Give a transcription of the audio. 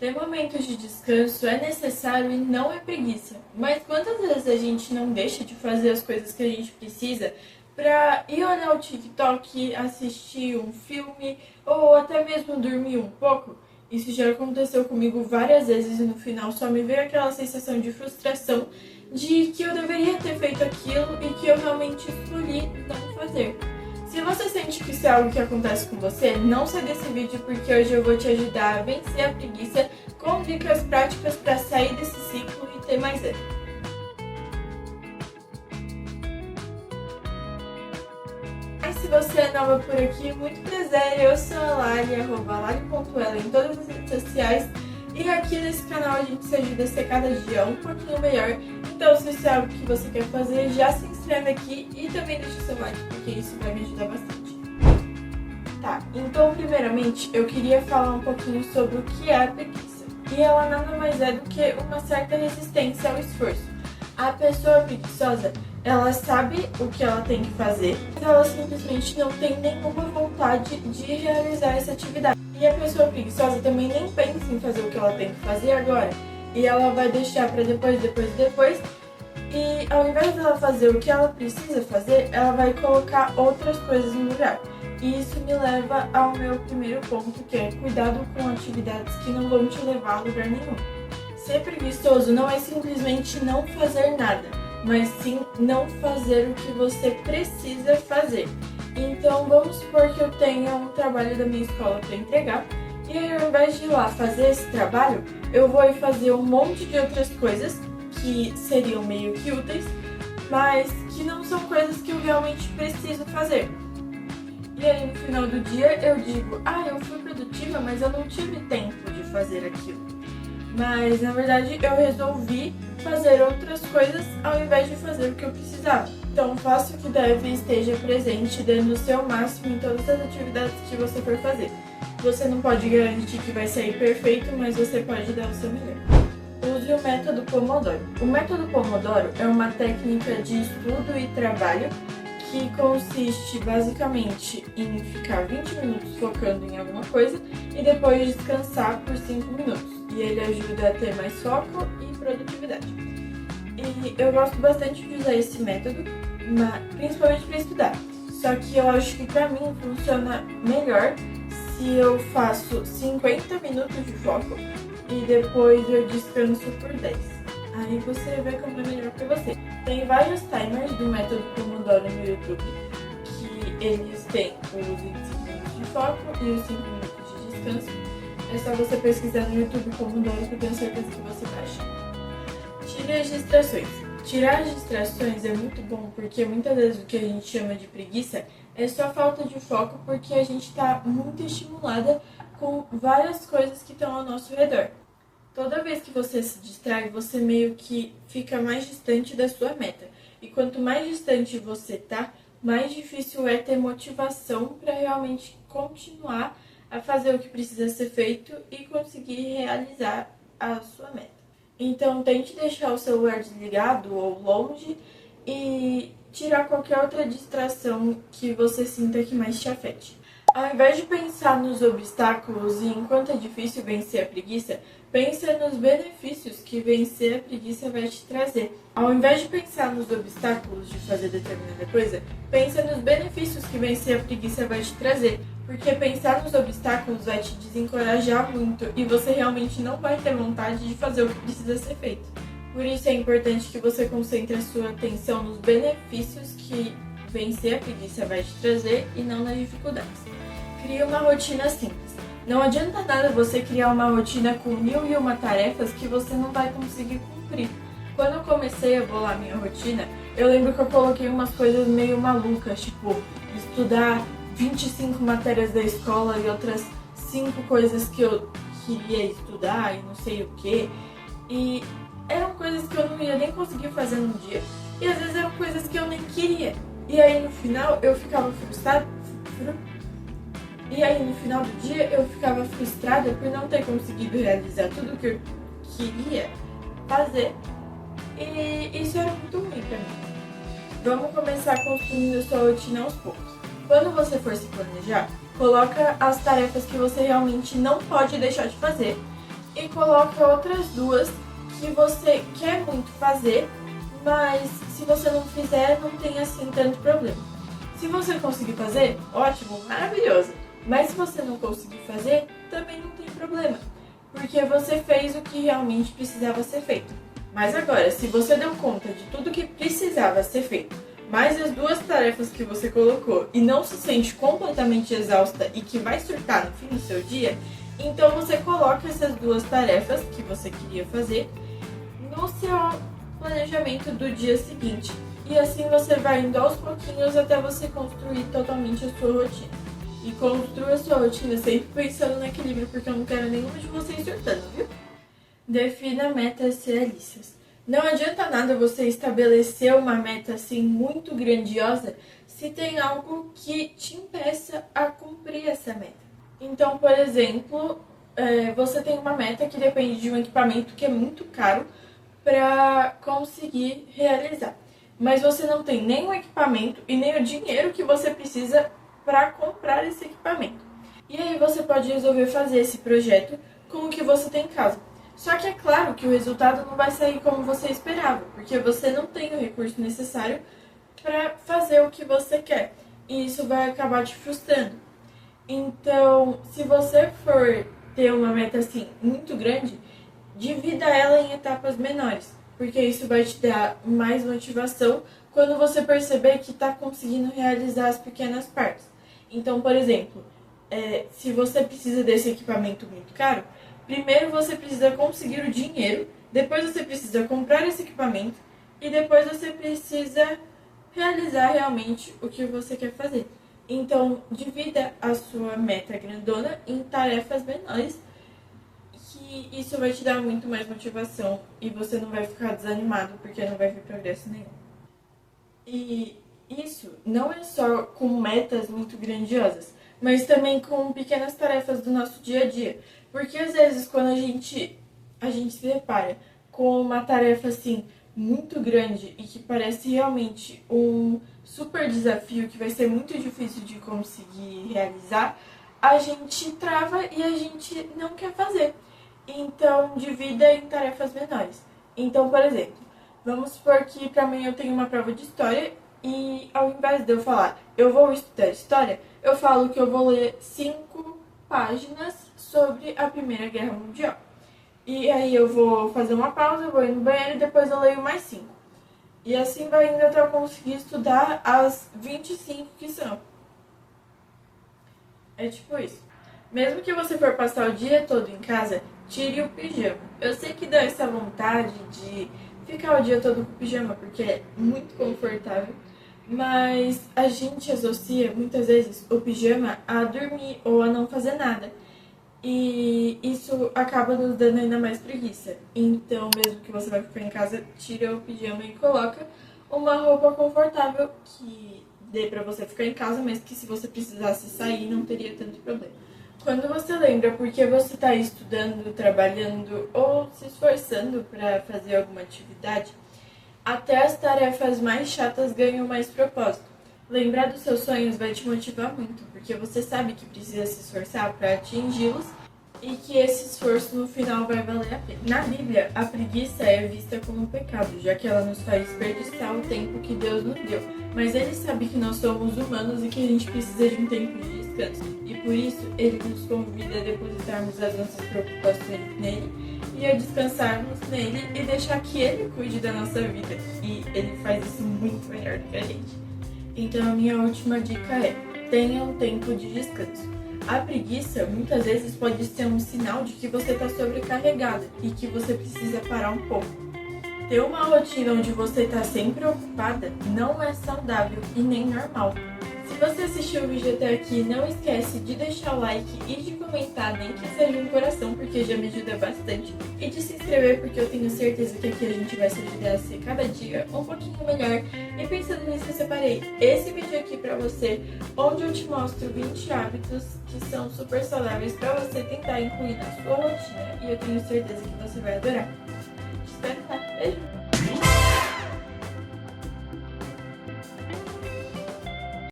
Ter momentos de descanso é necessário e não é preguiça. Mas quantas vezes a gente não deixa de fazer as coisas que a gente precisa para ir olhar o TikTok, assistir um filme ou até mesmo dormir um pouco? Isso já aconteceu comigo várias vezes e no final só me veio aquela sensação de frustração de que eu deveria ter feito aquilo e que eu realmente escolhi não fazer. Se você sente que isso é algo que acontece com você, não sai desse vídeo porque hoje eu vou te ajudar a vencer a preguiça com dicas práticas para sair desse ciclo e ter mais ânimo. Mas se você é nova por aqui, muito prazer, eu sou a Lari, @lari.ela em todas as redes sociais. E aqui nesse canal a gente se ajuda a ser cada dia um pouquinho melhor. Então se isso é algo que você quer fazer, já se inscreve aqui e também deixa o seu like, porque isso vai me ajudar bastante. Tá, então primeiramente eu queria falar um pouquinho sobre o que é a preguiça. E ela nada mais é do que uma certa resistência ao esforço. A pessoa preguiçosa, ela sabe o que ela tem que fazer, mas ela simplesmente não tem nenhuma vontade de realizar essa atividade. E a pessoa preguiçosa também nem pensa em fazer o que ela tem que fazer agora. E ela vai deixar para depois. E ao invés dela fazer o que ela precisa fazer, ela vai colocar outras coisas no lugar. E isso me leva ao meu primeiro ponto, que é cuidado com atividades que não vão te levar a lugar nenhum. Ser preguiçoso não é simplesmente não fazer nada, mas sim não fazer o que você precisa fazer. Então vamos supor que eu tenha um trabalho da minha escola para entregar, e aí ao invés de ir lá fazer esse trabalho, eu vou ir fazer um monte de outras coisas que seriam meio que úteis, mas que não são coisas que eu realmente preciso fazer. E aí no final do dia eu digo, eu fui produtiva, mas eu não tive tempo de fazer aquilo. Mas na verdade eu resolvi fazer outras coisas ao invés de fazer o que eu precisava. Então faça o que deve e esteja presente, dando o seu máximo em todas as atividades que você for fazer. Você não pode garantir que vai sair perfeito, mas você pode dar o seu melhor. Use o método Pomodoro. O método Pomodoro é uma técnica de estudo e trabalho que consiste basicamente em ficar 20 minutos focando em alguma coisa e depois descansar por 5 minutos. E ele ajuda a ter mais foco e produtividade. E eu gosto bastante de usar esse método, principalmente para estudar. Só que eu acho que para mim funciona melhor se eu faço 50 minutos de foco e depois eu descanso por 10. Aí você vê como é melhor para você. Tem vários timers do método Pomodoro no YouTube, que eles têm os 25 minutos de foco e os 5 minutos de descanso. É só você pesquisar no YouTube Pomodoro que eu tenho certeza que você vai achar. Tire as distrações. Tirar as distrações é muito bom porque muitas vezes o que a gente chama de preguiça é só falta de foco porque a gente está muito estimulada com várias coisas que estão ao nosso redor. Toda vez que você se distrai, você meio que fica mais distante da sua meta. E quanto mais distante você tá, mais difícil é ter motivação para realmente continuar a fazer o que precisa ser feito e conseguir realizar a sua meta. Então tente deixar o celular desligado ou longe e tirar qualquer outra distração que você sinta que mais te afete. Ao invés de pensar nos obstáculos e enquanto é difícil vencer a preguiça, pensa nos benefícios que vencer a preguiça vai te trazer. Ao invés de pensar nos obstáculos de fazer determinada coisa, pensa nos benefícios que vencer a preguiça vai te trazer. Porque pensar nos obstáculos vai te desencorajar muito e você realmente não vai ter vontade de fazer o que precisa ser feito. Por isso é importante que você concentre a sua atenção nos benefícios que vencer a preguiça vai te trazer e não nas dificuldades. Crie uma rotina simples. Não adianta nada você criar uma rotina com 1001 tarefas que você não vai conseguir cumprir. Quando eu comecei a bolar minha rotina, eu lembro que eu coloquei umas coisas meio malucas, tipo estudar 25 matérias da escola e outras 5 coisas que eu queria estudar e não sei o que. E eram coisas que eu não ia nem conseguir fazer num dia. E às vezes eram coisas que eu nem queria. E aí no final eu ficava frustrada. E aí no final do dia eu ficava frustrada por não ter conseguido realizar tudo que eu queria fazer. E isso era muito ruim pra mim. Vamos começar construindo a sua rotina aos poucos. Quando você for se planejar, coloca as tarefas que você realmente não pode deixar de fazer e coloca outras duas que você quer muito fazer, mas se você não fizer, não tem assim tanto problema. Se você conseguir fazer, ótimo, maravilhoso. Mas se você não conseguir fazer, também não tem problema, porque você fez o que realmente precisava ser feito. Mas agora, se você deu conta de tudo que precisava ser feito, mais as duas tarefas que você colocou e não se sente completamente exausta e que vai surtar no fim do seu dia, então você coloca essas duas tarefas que você queria fazer no seu planejamento do dia seguinte. E assim você vai indo aos pouquinhos até você construir totalmente a sua rotina. E construa a sua rotina sempre pensando no equilíbrio, porque eu não quero nenhuma de vocês surtando, viu? Defina metas realistas. Não adianta nada você estabelecer uma meta assim muito grandiosa se tem algo que te impeça a cumprir essa meta. Então, por exemplo, você tem uma meta que depende de um equipamento que é muito caro para conseguir realizar. Mas você não tem nem o equipamento e nem o dinheiro que você precisa para comprar esse equipamento. E aí você pode resolver fazer esse projeto com o que você tem em casa. Só que é claro que o resultado não vai sair como você esperava, porque você não tem o recurso necessário para fazer o que você quer. E isso vai acabar te frustrando. Então, se você for ter uma meta assim muito grande, divida ela em etapas menores, porque isso vai te dar mais motivação quando você perceber que está conseguindo realizar as pequenas partes. Então, por exemplo, se você precisa desse equipamento muito caro, primeiro você precisa conseguir o dinheiro, depois você precisa comprar esse equipamento e depois você precisa realizar realmente o que você quer fazer. Então, divida a sua meta grandona em tarefas menores, que isso vai te dar muito mais motivação e você não vai ficar desanimado porque não vai ver progresso nenhum. E isso não é só com metas muito grandiosas, mas também com pequenas tarefas do nosso dia a dia. Porque às vezes quando a gente se depara com uma tarefa assim muito grande e que parece realmente um super desafio que vai ser muito difícil de conseguir realizar, a gente trava e a gente não quer fazer. Então, divida em tarefas menores. Então, por exemplo, vamos supor que para mim eu tenho uma prova de história e ao invés de eu falar eu vou estudar história, eu falo que eu vou ler 5 páginas sobre a Primeira Guerra Mundial. E aí eu vou fazer uma pausa, eu vou ir no banheiro e depois eu leio mais 5. E assim vai indo até eu conseguir estudar as 25 que são. É tipo isso. Mesmo que você for passar o dia todo em casa, tire o pijama. Eu sei que dá essa vontade de ficar o dia todo com o pijama, porque é muito confortável, mas a gente associa muitas vezes o pijama a dormir ou a não fazer nada. E isso acaba nos dando ainda mais preguiça. Então, mesmo que você vai ficar em casa, tira o pijama e coloca uma roupa confortável que dê pra você ficar em casa, mas que se você precisasse sair não teria tanto problema. Quando você lembra porque você está estudando, trabalhando ou se esforçando para fazer alguma atividade, até as tarefas mais chatas ganham mais propósito. Lembrar dos seus sonhos vai te motivar muito, porque você sabe que precisa se esforçar para atingi-los e que esse esforço no final vai valer a pena. Na Bíblia, a preguiça é vista como um pecado, já que ela nos faz desperdiçar o tempo que Deus nos deu. Mas Ele sabe que nós somos humanos e que a gente precisa de um tempo de descanso. E por isso, Ele nos convida a depositarmos as nossas preocupações nele e a descansarmos nele e deixar que Ele cuide da nossa vida. E Ele faz isso muito melhor do que a gente. Então a minha última dica é: tenha um tempo de descanso. A preguiça muitas vezes pode ser um sinal de que você está sobrecarregada e que você precisa parar um pouco. Ter uma rotina onde você está sempre ocupada não é saudável e nem normal. Se você assistiu o vídeo até aqui, não esquece de deixar o like e de comentar, nem que seja um coração, porque já me ajuda bastante. E de se inscrever, porque eu tenho certeza que aqui a gente vai se ajudar a ser cada dia um pouquinho melhor. E pensando nisso, eu separei esse vídeo aqui pra você, onde eu te mostro 20 hábitos que são super saudáveis pra você tentar incluir na sua rotina. E eu tenho certeza que você vai adorar. Te espero lá. Beijo!